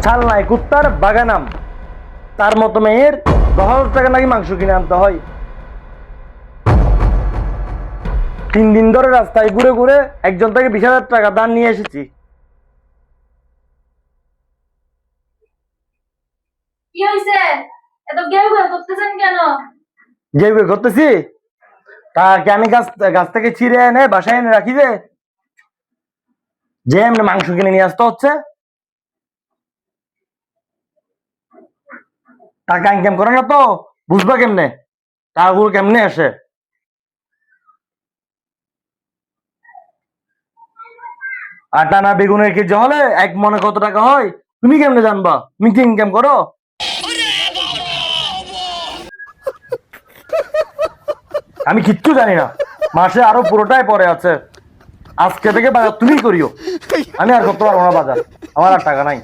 ছাল নাই কুত্তার বাগানাম, তার মতো মেয়ের 10,000 টাকা নাকি মাংস কিনে আনতে হয়। 3 দিন ধরে রাস্তায় ঘুরে ঘুরে একজন থেকে 20,000 টাকা দান নিয়ে এসেছি। কি হইছে? এত গেউ গেউ করতেছেন কেন? যে করতেছি তা কি আমি গাছ থেকে ছিঁড়ে এনে বাসায় এনে রাখি যে এমনি মাংস কিনে নিয়ে আসতে হচ্ছে। টাকা ইনকাম করে না তো বুঝবা কেমনে টাকাগুলো কেমনে আসে। আটা না বেগুনের কেজি হলে 1 মনে কত টাকা হয় তুমি কেমনে জানবা? তুমি কি ইনকাম করো? আমি কিচ্ছু জানি না, মাসে আরো পুরোটাই পরে আছে। আজকে থেকে বাজার তুমি করিও, আমি আর করতে পারবো না বাজার, আমার আর টাকা নাই।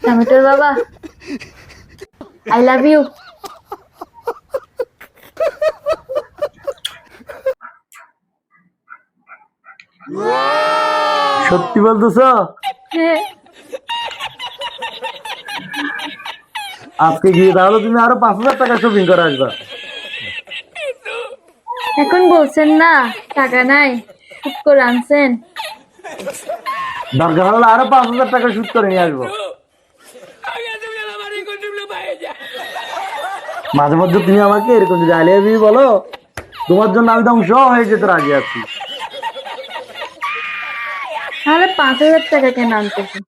টমেটোর বাবা, আই লাভ ইউ। সত্যি বলতেছ? হ্যাঁ, আজকে গিয়ে তাহলে তুমি আরো 5,000 টাকা শপিং করে আসবা। এখন বলছেন না টাকা নাই, সুদ করে আনছেন। দরকার হলে আরো 5,000 টাকা সুদ করে নিয়ে আসবো। মাঝে মধ্যে তুমি আমাকে এরকম যদি আই লাভ ইউ বলো, তোমার জন্য আমি ধ্বংস হয়ে যেতে রাজি আছি। তাহলে 5,000 টাকা কেন আনতেছো?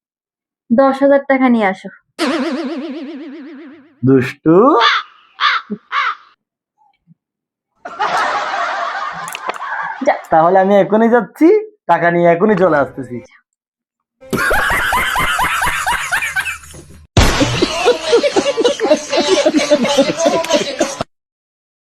10,000 টাকা নিয়ে আসো। দুষ্টু। তাহলে আমি এখনই যাচ্ছি, টাকা নিয়ে এখনই চলে আসতেছি।